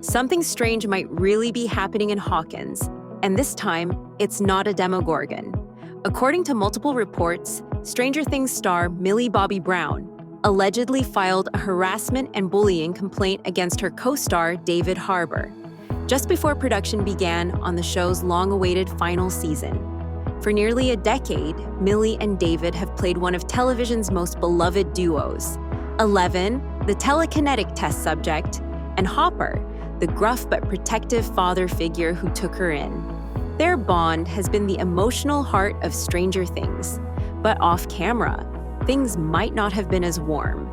something strange might really be happening in Hawkins, and this time, it's not a Demogorgon. According to multiple reports, Stranger Things star Millie Bobby Brown allegedly filed a harassment and bullying complaint against her co-star David Harbour, just before production began on the show's long-awaited final season. For nearly a decade, Millie and David have played one of television's most beloved duos. Eleven, the telekinetic test subject, and Hopper, the gruff but protective father figure who took her in. Their bond has been the emotional heart of Stranger Things, but off-camera, things might not have been as warm.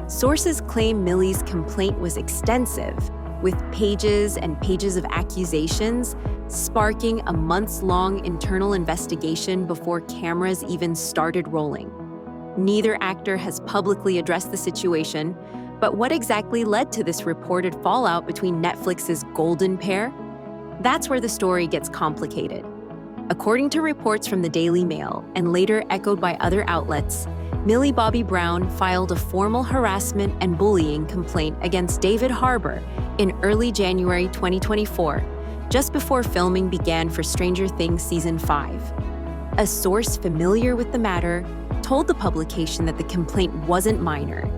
Sources claim Millie's complaint was extensive, with pages and pages of accusations, sparking a months-long internal investigation before cameras even started rolling. Neither actor has publicly addressed the situation, but what exactly led to this reported fallout between Netflix's golden pair? That's where the story gets complicated. According to reports from the Daily Mail, and later echoed by other outlets, Millie Bobby Brown filed a formal harassment and bullying complaint against David Harbour in early January 2024, just before filming began for Stranger Things Season 5. A source familiar with the matter told the publication that the complaint wasn't minor.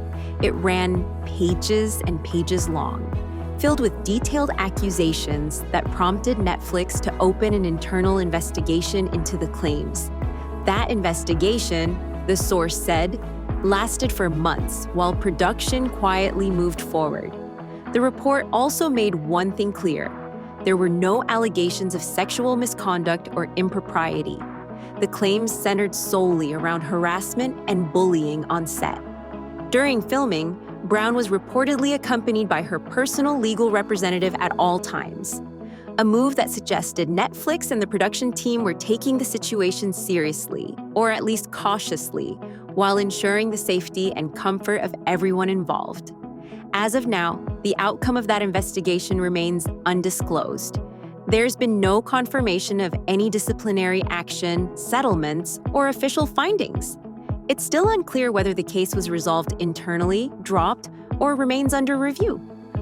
It ran pages and pages long, filled with detailed accusations that prompted Netflix to open an internal investigation into the claims. That investigation, the source said, lasted for months while production quietly moved forward. The report also made one thing clear: there were no allegations of sexual misconduct or impropriety. The claims centered solely around harassment and bullying on set. During filming, Brown was reportedly accompanied by her personal legal representative at all times, a move that suggested Netflix and the production team were taking the situation seriously, or at least cautiously, while ensuring the safety and comfort of everyone involved. As of now, the outcome of that investigation remains undisclosed. There's been no confirmation of any disciplinary action, settlements, or official findings. It's still unclear whether the case was resolved internally, dropped, or remains under review.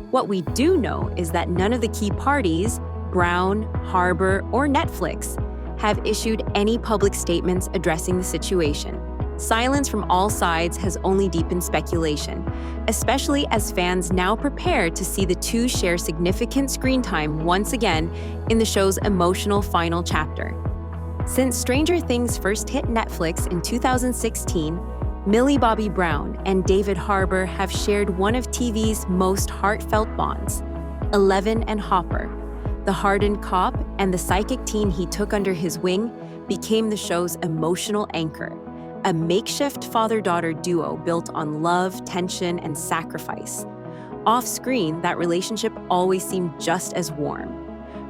What we do know is that none of the key parties, Brown, Harbour, or Netflix, have issued any public statements addressing the situation. Silence from all sides has only deepened speculation, especially as fans now prepare to see the two share significant screen time once again in the show's emotional final chapter. Since Stranger Things first hit Netflix in 2016, Millie Bobby Brown and David Harbour have shared one of TV's most heartfelt bonds. Eleven and Hopper, the hardened cop and the psychic teen he took under his wing, became the show's emotional anchor, a makeshift father-daughter duo built on love, tension, and sacrifice. Off-screen, that relationship always seemed just as warm.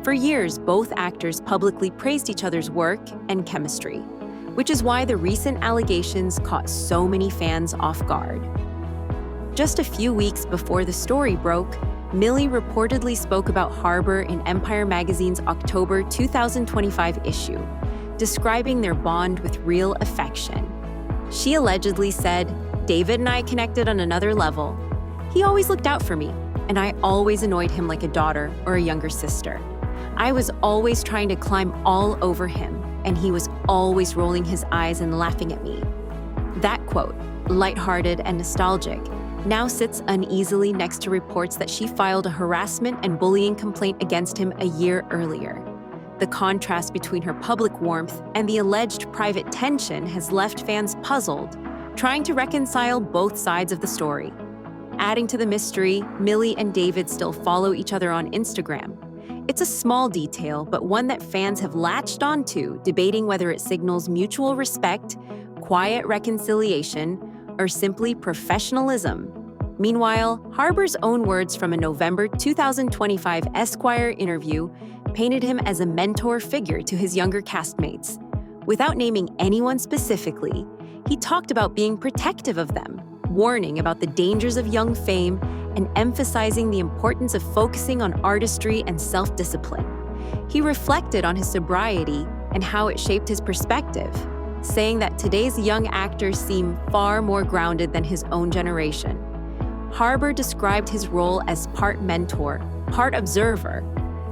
For years, both actors publicly praised each other's work and chemistry, which is why the recent allegations caught so many fans off guard. Just a few weeks before the story broke, Millie reportedly spoke about Harbour in Empire magazine's October 2025 issue, describing their bond with real affection. She allegedly said, "David and I connected on another level. He always looked out for me, and I always annoyed him like a daughter or a younger sister. I was always trying to climb all over him, and he was always rolling his eyes and laughing at me." That quote, lighthearted and nostalgic, now sits uneasily next to reports that she filed a harassment and bullying complaint against him a year earlier. The contrast between her public warmth and the alleged private tension has left fans puzzled, trying to reconcile both sides of the story. Adding to the mystery, Millie and David still follow each other on Instagram. It's a small detail, but one that fans have latched onto, debating whether it signals mutual respect, quiet reconciliation, or simply professionalism. Meanwhile, Harbour's own words from a November 2025 Esquire interview painted him as a mentor figure to his younger castmates. Without naming anyone specifically, he talked about being protective of them, warning about the dangers of young fame, and emphasizing the importance of focusing on artistry and self-discipline. He reflected on his sobriety and how it shaped his perspective, saying that today's young actors seem far more grounded than his own generation. Harbour described his role as part mentor, part observer,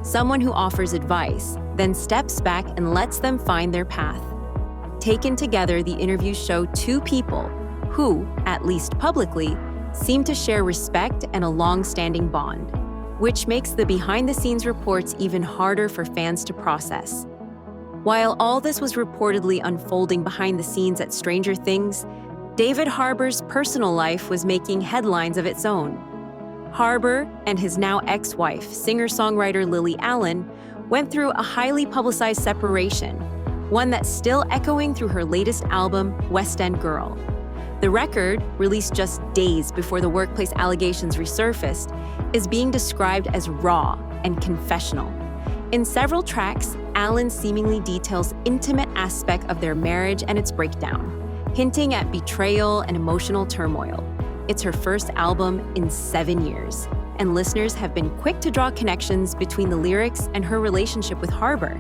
someone who offers advice, then steps back and lets them find their path. Taken together, the interviews show two people who, at least publicly, seem to share respect and a long-standing bond, which makes the behind-the-scenes reports even harder for fans to process. While all this was reportedly unfolding behind the scenes at Stranger Things, David Harbour's personal life was making headlines of its own. Harbour and his now ex-wife, singer-songwriter Lily Allen, went through a highly publicized separation, one that's still echoing through her latest album, West End Girl. The record, released just days before the workplace allegations resurfaced, is being described as raw and confessional. In several tracks, Allen seemingly details intimate aspects of their marriage and its breakdown, hinting at betrayal and emotional turmoil. It's her first album in 7 years, and listeners have been quick to draw connections between the lyrics and her relationship with Harbour.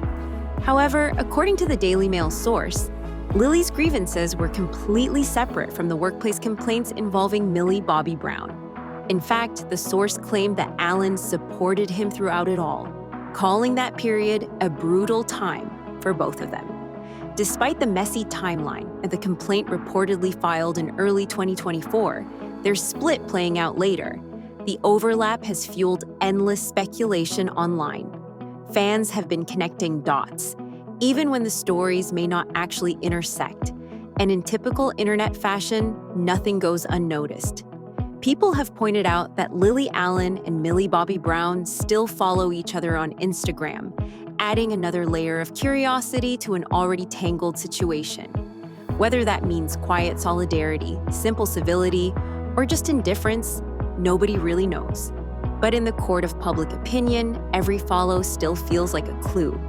However, according to the Daily Mail source, Lily's grievances were completely separate from the workplace complaints involving Millie Bobby Brown. In fact, the source claimed that Allen supported him throughout it all, calling that period a brutal time for both of them. Despite the messy timeline and the complaint reportedly filed in early 2024, their split playing out later, the overlap has fueled endless speculation online. Fans have been connecting dots, even when the stories may not actually intersect. And in typical internet fashion, nothing goes unnoticed. People have pointed out that Lily Allen and Millie Bobby Brown still follow each other on Instagram, adding another layer of curiosity to an already tangled situation. Whether that means quiet solidarity, simple civility, or just indifference, nobody really knows. But in the court of public opinion, every follow still feels like a clue.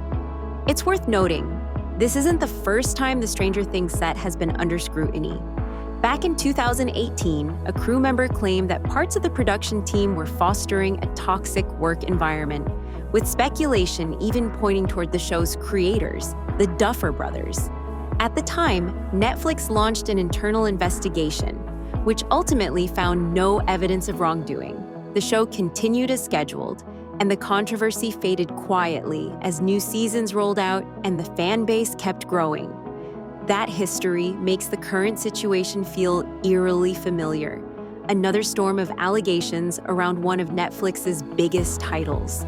It's worth noting, this isn't the first time the Stranger Things set has been under scrutiny. Back in 2018, a crew member claimed that parts of the production team were fostering a toxic work environment, with speculation even pointing toward the show's creators, the Duffer Brothers. At the time, Netflix launched an internal investigation, which ultimately found no evidence of wrongdoing. The show continued as scheduled, and the controversy faded quietly as new seasons rolled out and the fan base kept growing. That history makes the current situation feel eerily familiar. Another storm of allegations around one of Netflix's biggest titles.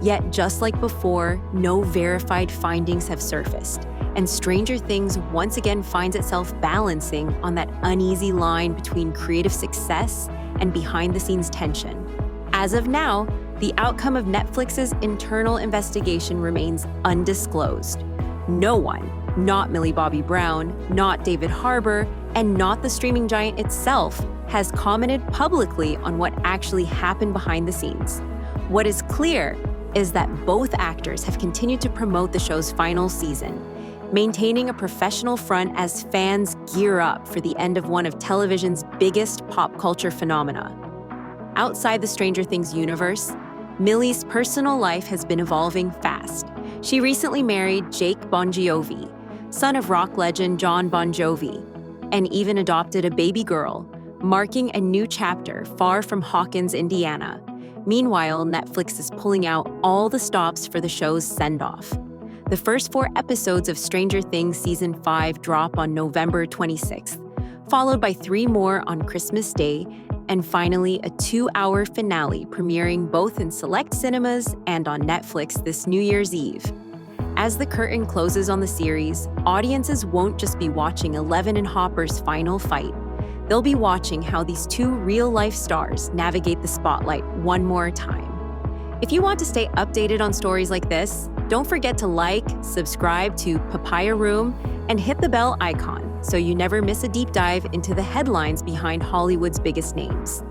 Yet, just like before, no verified findings have surfaced, and Stranger Things once again finds itself balancing on that uneasy line between creative success and behind-the-scenes tension. As of now, the outcome of Netflix's internal investigation remains undisclosed. No one, not Millie Bobby Brown, not David Harbour, and not the streaming giant itself, has commented publicly on what actually happened behind the scenes. What is clear is that both actors have continued to promote the show's final season, maintaining a professional front as fans gear up for the end of one of television's biggest pop culture phenomena. Outside the Stranger Things universe, Millie's personal life has been evolving fast. She recently married Jake Bon Jovi, son of rock legend John Bon Jovi, and even adopted a baby girl, marking a new chapter far from Hawkins, Indiana. Meanwhile, Netflix is pulling out all the stops for the show's send-off. The first 4 episodes of Stranger Things Season 5 drop on November 26th, followed by 3 more on Christmas Day, and finally a 2-hour finale premiering both in select cinemas and on Netflix this New Year's Eve. As the curtain closes on the series, audiences won't just be watching Eleven and Hopper's final fight. They'll be watching how these 2 real-life stars navigate the spotlight one more time. If you want to stay updated on stories like this, don't forget to like, subscribe to Papaya Room, and hit the bell icon so you never miss a deep dive into the headlines behind Hollywood's biggest names.